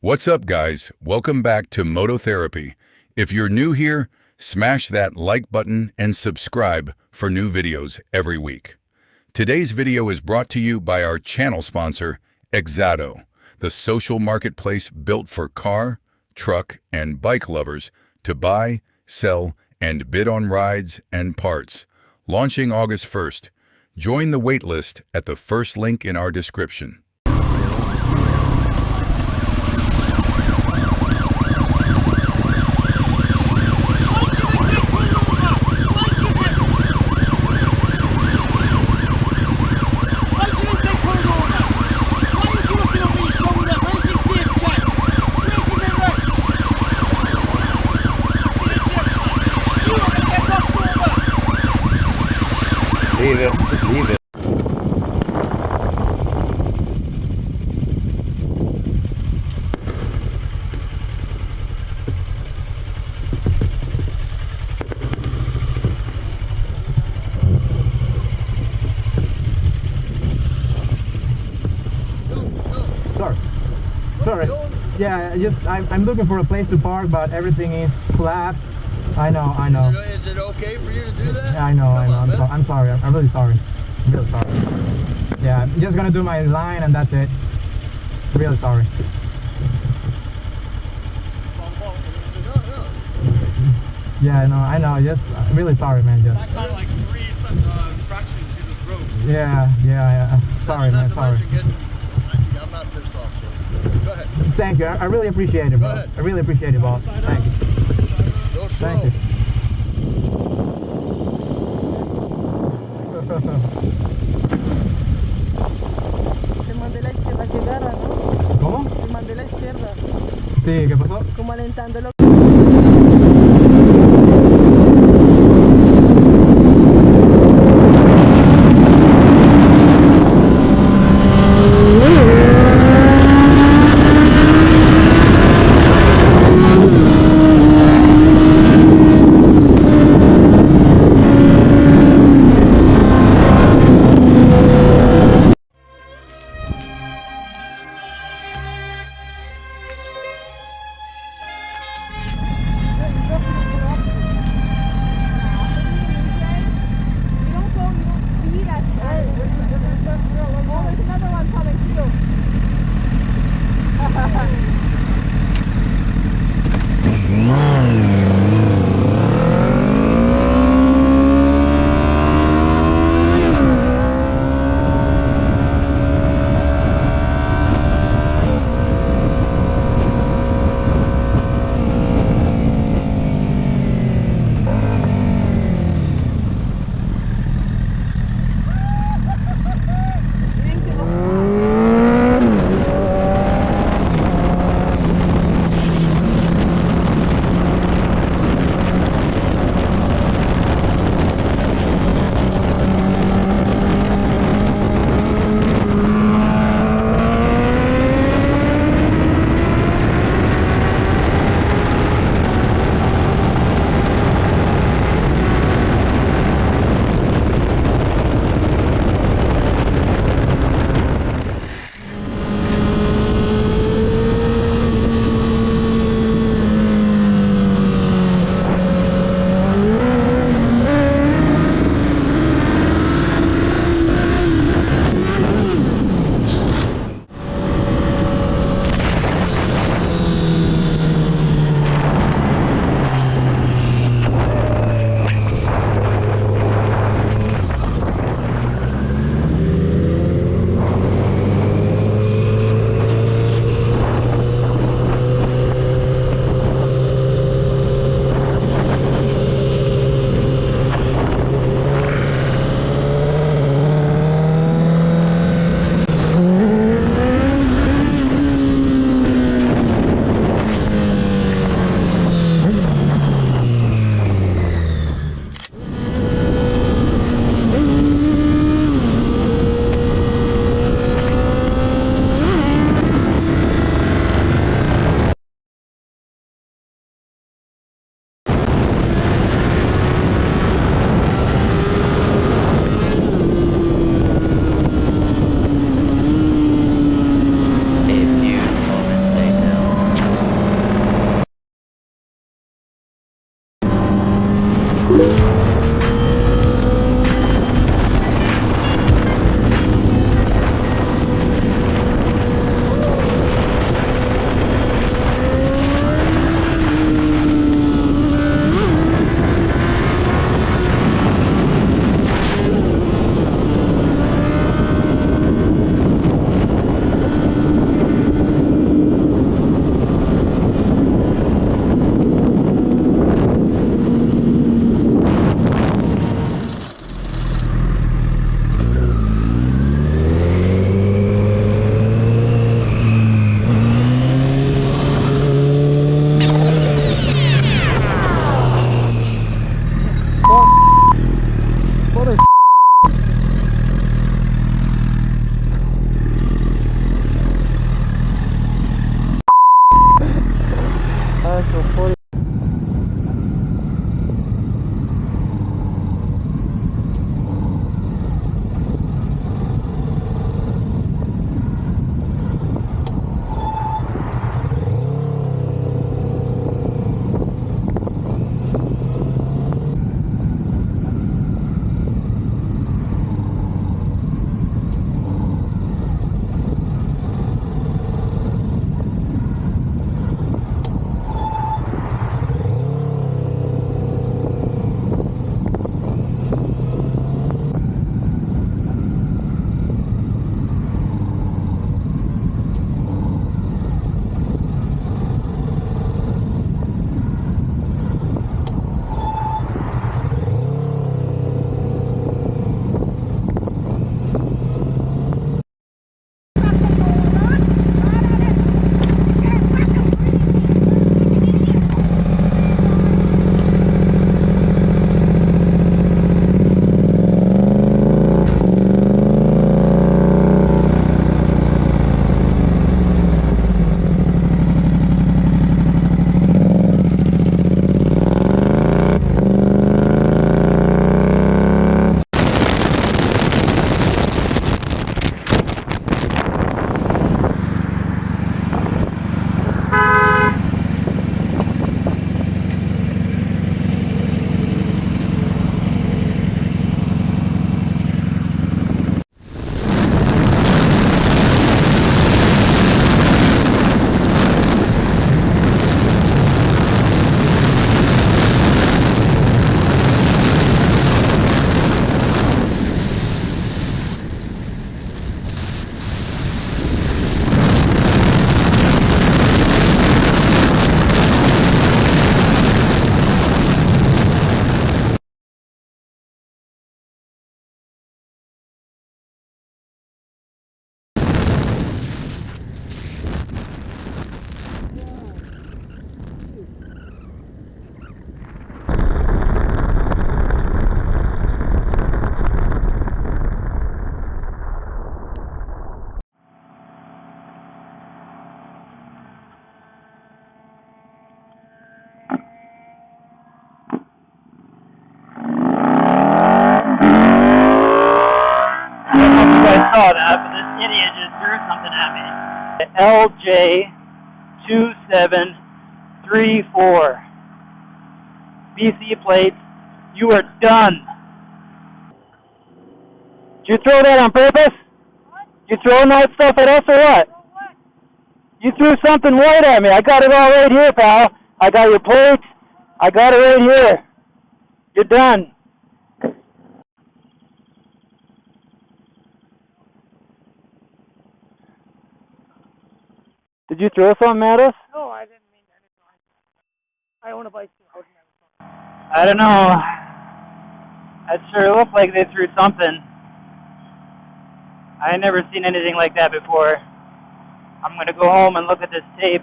What's up, guys? Welcome back to Moto Therapy. If you're new here, smash that like button and subscribe for new videos every week. Today's video is brought to you by our channel sponsor, Exado, the social marketplace built for car, truck, and bike lovers to buy, sell, and bid on rides and parts. Launching August 1st. Join the waitlist at the first link in our description. Leave it. Leave it. Sorry. Yeah, I'm looking for a place to park, but everything is collapsed. I know. Is it okay for you to do that? Yeah, I know. I'm sorry. I'm really sorry. I'm really sorry. Yeah, I'm just gonna do my line and that's it. Really sorry. No. Yeah, I know. Just really sorry, man. Just. That kind of like three fractions you just broke. Yeah. Sorry, man. Sorry. I'm not pissed off, so go ahead. Thank you. I really appreciate it, bro. Go ahead. I really appreciate it, boss. Thank you. Go slow. Thank you. Te mandé la izquierda que agarra, ¿no? ¿Cómo? Te mandé la izquierda. Sí, ¿qué pasó? Como alentándolo. saw that, but this idiot just threw something at me. LJ2734. BC plates. You are done. Did you throw that on purpose? What? You throwing that stuff at us or what? What? You threw something white at me. I got it all right here, pal. I got your plates. I got it right here. You're done. Did you throw something at us? No, I didn't mean anything. I own a bike too. I would never. I don't know. It sure looked like they threw something. I never seen anything like that before. I'm gonna go home and look at this tape.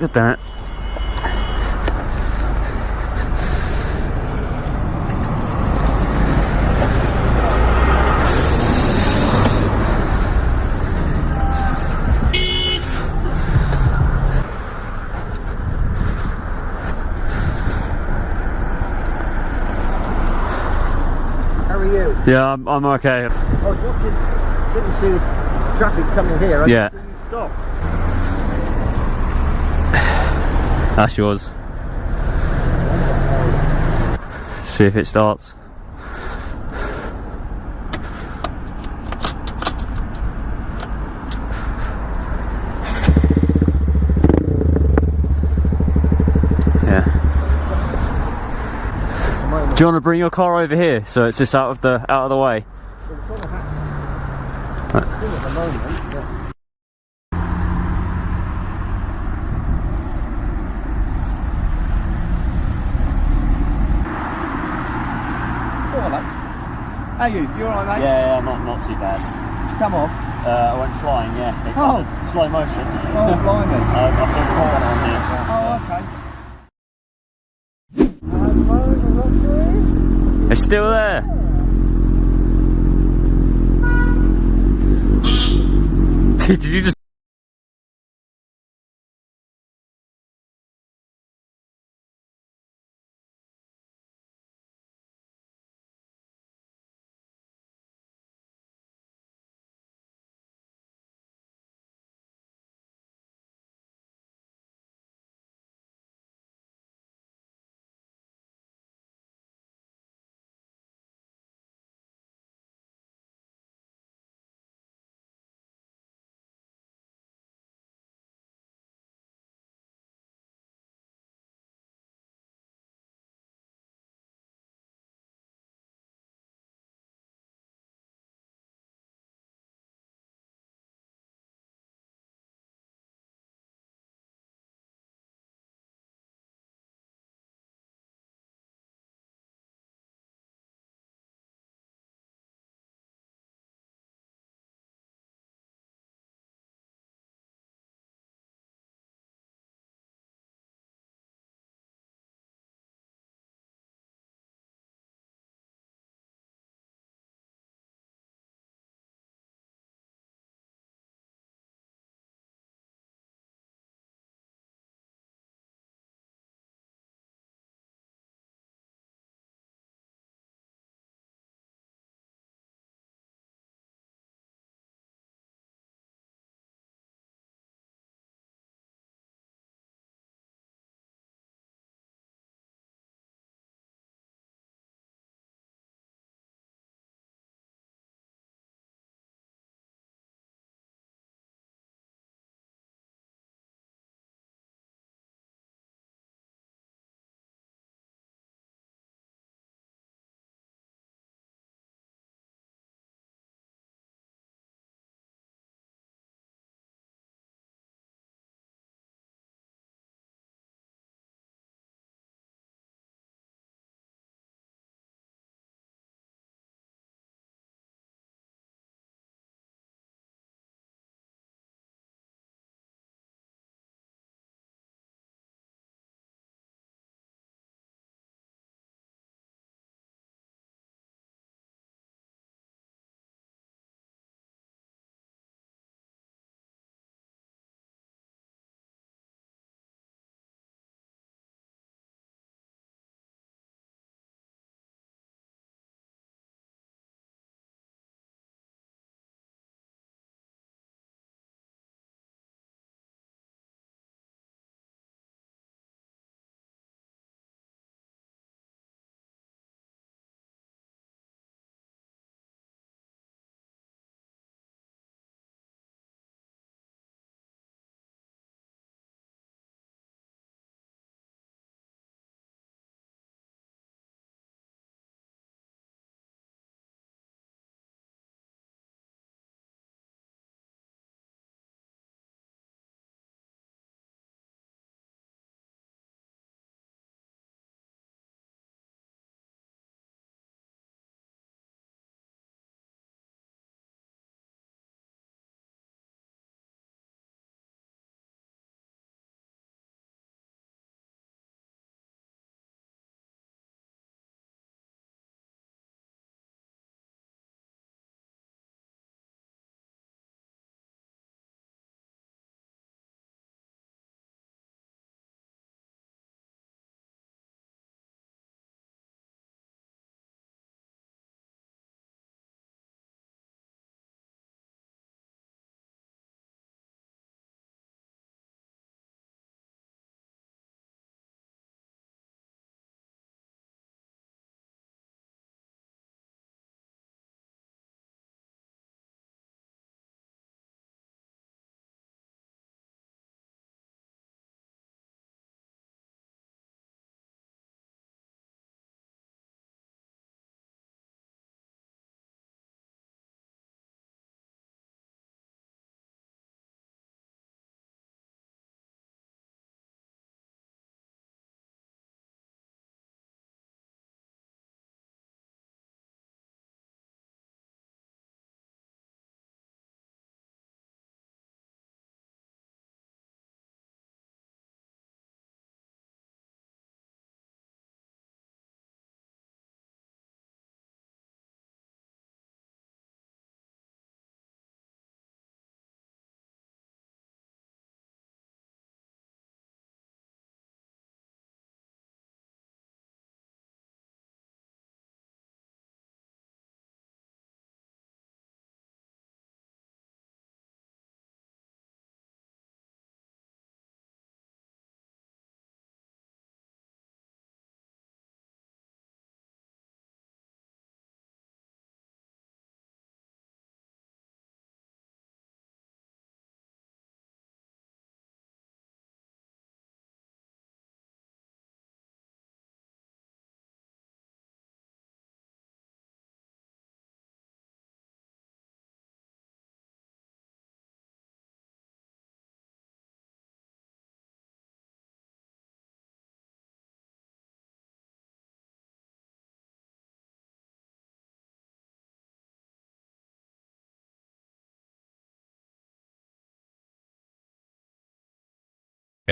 God damn it. How are you? Yeah, I'm okay. I was watching, didn't see traffic coming here. I Yeah. didn't see you stop. That's yours. See if it starts. Yeah. Do you want to bring your car over here so it's just out of the way? Well, it's on the thing at the moment, but how are you? You alright, mate? Yeah, not too bad. Did you come off? I went flying, yeah. It's Oh. slow motion. Oh, blimey. I feel caught on here. Oh, okay. It's still there. Did you just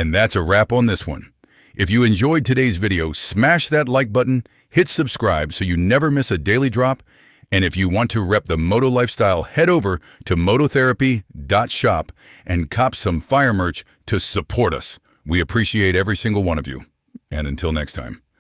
And that's a wrap on this one. If you enjoyed today's video, smash that like button, hit subscribe so you never miss a daily drop. And if you want to rep the Moto lifestyle, head over to mototherapy.shop and cop some fire merch to support us. We appreciate every single one of you. And until next time.